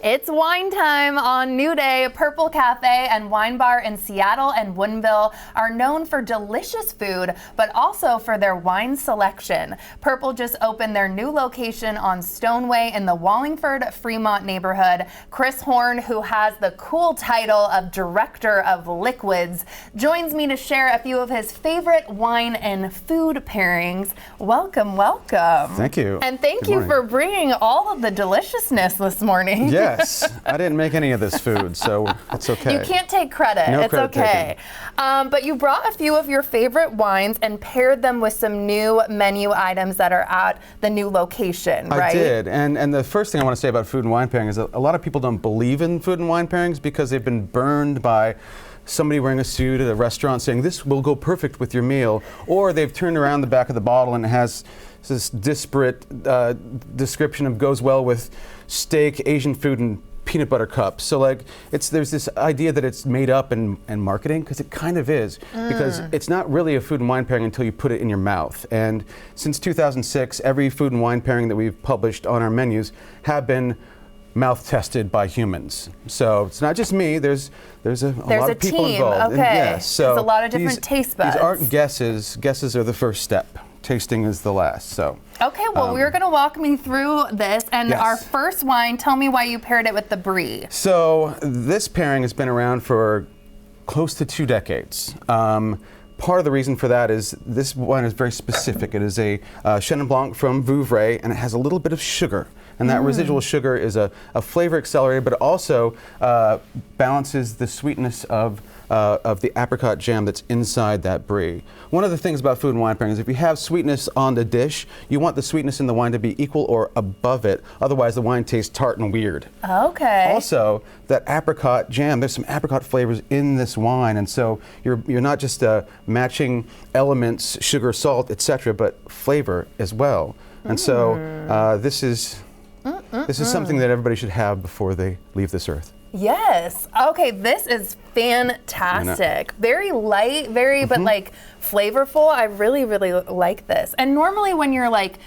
It's wine time on New Day. Purple Café and Wine Bar in Seattle and Woodinville are known for delicious food, but also for their wine selection. Purple just opened their new location on Stoneway in the Wallingford, Fremont neighborhood. Chris Horn, who has the cool title of Director of Liquids, joins me to share a few of his favorite wine and food pairings. Welcome, welcome. Thank you. And thank you for bringing all of the deliciousness this morning. Yes, I didn't make any of this food, so it's okay. You can't take credit. No it's credit okay. But you brought a few of your favorite wines and paired them with some new menu items that are at the new location, right? I did, and the first thing I want to say about food and wine pairing is that a lot of people don't believe in food and wine pairings because they've been burned by somebody wearing a suit at a restaurant saying this will go perfect with your meal, or they've turned around the back of the bottle and it has this disparate description of goes well with steak, Asian food, and peanut butter cups. So like there's this idea that it's made up in marketing, because it kind of is, because it's not really a food and wine pairing until you put it in your mouth. And since 2006, every food and wine pairing that we've published on our menus have been mouth tested by humans. So it's not just me, there's a lot of people team involved. Okay. And yes, so there's a lot of different taste buds. These aren't guesses. Guesses are the first step. Tasting is the last. So okay, well, we're going to walk me through this, and yes. Our first wine, tell me why you paired it with the Brie. So this pairing has been around for close to 2 decades. Part of the reason for that is this wine is very specific. It is a Chenin Blanc from Vouvray, and it has a little bit of sugar. And that residual sugar is a flavor accelerator, but it also balances the sweetness of the apricot jam that's inside that Brie. One of the things about food and wine pairing is if you have sweetness on the dish, you want the sweetness in the wine to be equal or above it. Otherwise, the wine tastes tart and weird. Okay. Also, that apricot jam, there's some apricot flavors in this wine, and so you're not just matching elements, sugar, salt, etc., but flavor as well. And so this is something that everybody should have before they leave this earth. Yes. Okay, this is fantastic. Very light, but like flavorful. I really, really like this. And normally when you're like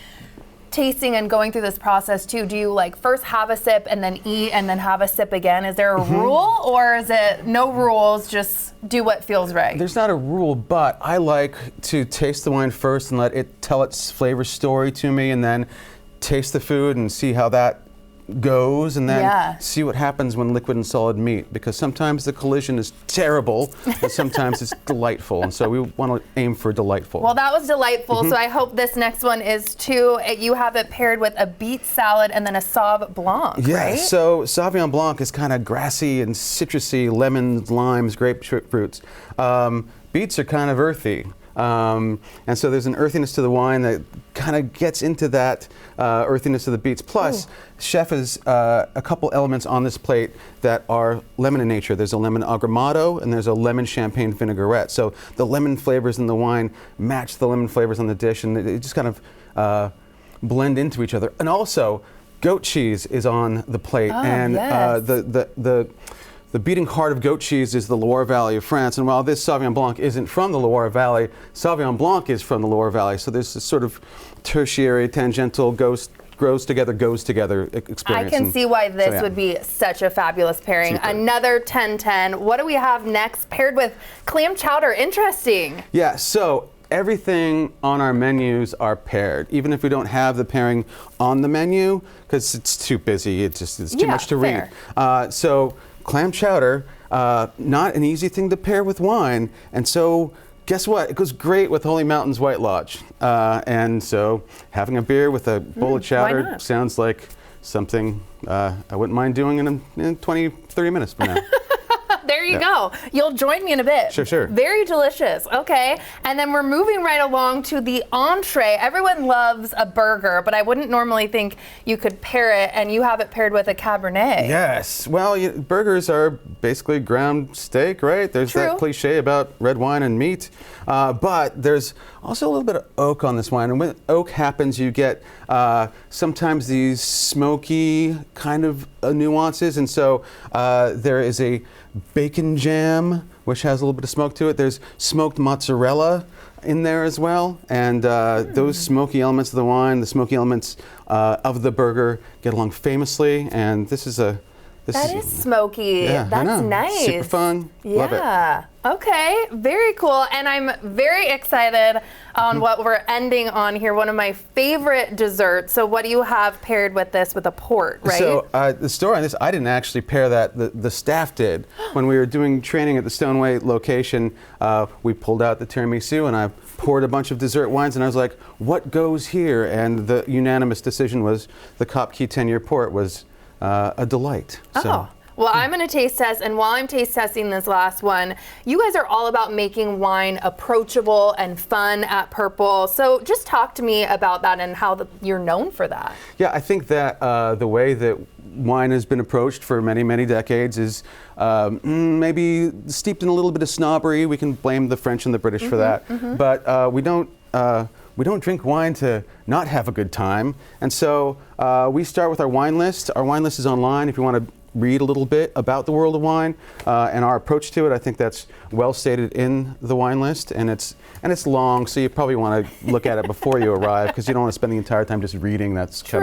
tasting and going through this process too, do you like first have a sip and then eat and then have a sip again? Is there a rule, or is it no rules, just do what feels right? There's not a rule, but I like to taste the wine first and let it tell its flavor story to me, and then taste the food and see how that goes, and then see what happens when liquid and solid meet, because sometimes the collision is terrible and sometimes it's delightful, and so we want to aim for delightful. Well, that was delightful, so I hope this next one is too. You have it paired with a beet salad and then a Sauv Blanc, right? So Sauvignon Blanc is kind of grassy and citrusy, lemons, limes, grapefruits. Beets are kind of earthy. And so there's an earthiness to the wine that kind of gets into that earthiness of the beets. Plus, chef has a couple elements on this plate that are lemon in nature. There's a lemon agrumato and there's a lemon champagne vinaigrette. So the lemon flavors in the wine match the lemon flavors on the dish, and they just kind of blend into each other. And also, goat cheese is on the plate, and the beating heart of goat cheese is the Loire Valley of France, and while this Sauvignon Blanc isn't from the Loire Valley, Sauvignon Blanc is from the Loire Valley, so there's this sort of tertiary, tangential, goes together experience. I can see why this would be such a fabulous pairing. Super. Another 10-10. What do we have next? Paired with clam chowder. Interesting. Yeah, so everything on our menus are paired, even if we don't have the pairing on the menu, because it's too busy, it's too much to read. So clam chowder, not an easy thing to pair with wine, and so guess what? It goes great with Holy Mountain's White Lodge. And so having a beer with a bowl of chowder sounds like something I wouldn't mind doing in 20, 30 minutes from now. There you go. You'll join me in a bit. Sure. Very delicious. Okay. And then we're moving right along to the entree. Everyone loves a burger, but I wouldn't normally think you could pair it, and you have it paired with a Cabernet. Yes. Well, burgers are basically ground steak, right? There's that cliche about red wine and meat. But there's also a little bit of oak on this wine. And when oak happens, you get sometimes these smoky kind of nuances. And so there is a bacon jam, which has a little bit of smoke to it. There's smoked mozzarella in there as well. And those smoky elements of the wine, the smoky elements of the burger get along famously. And this is a That is smoky. Yeah, I That's know. nice. Super fun. Love it. Yeah. Okay. Very cool. And I'm very excited on what we're ending on here. One of my favorite desserts. So what do you have paired with this with a port, right? So the story on this, I didn't actually pair that. The staff did. When we were doing training at the Stoneway location, we pulled out the tiramisu and I poured a bunch of dessert wines and I was like, what goes here? And the unanimous decision was the Kopke 10-year port was a delight. So. Well, I'm going to taste test, and while I'm taste testing this last one, you guys are all about making wine approachable and fun at Purple. So just talk to me about that and how you're known for that. Yeah, I think that the way that wine has been approached for many, many decades is maybe steeped in a little bit of snobbery. We can blame the French and the British for that, but we don't drink wine to not have a good time. And so we start with our wine list. Our wine list is online if you want to read a little bit about the world of wine and our approach to it. I think that's well stated in the wine list, and it's long, so you probably want to look at it before you arrive because you don't want to spend the entire time just reading. That's kind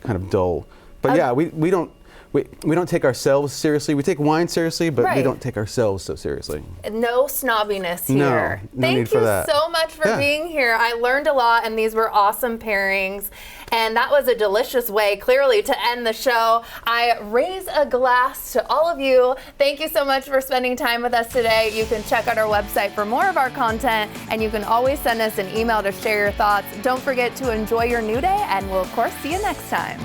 of dull. But yeah, we don't take ourselves seriously. We take wine seriously, but we don't take ourselves so seriously. No snobbiness here. No need for that. Thank you so much for being here. I learned a lot, and these were awesome pairings. And that was a delicious way, clearly, to end the show. I raise a glass to all of you. Thank you so much for spending time with us today. You can check out our website for more of our content, and you can always send us an email to share your thoughts. Don't forget to enjoy your new day, and we'll, of course, see you next time.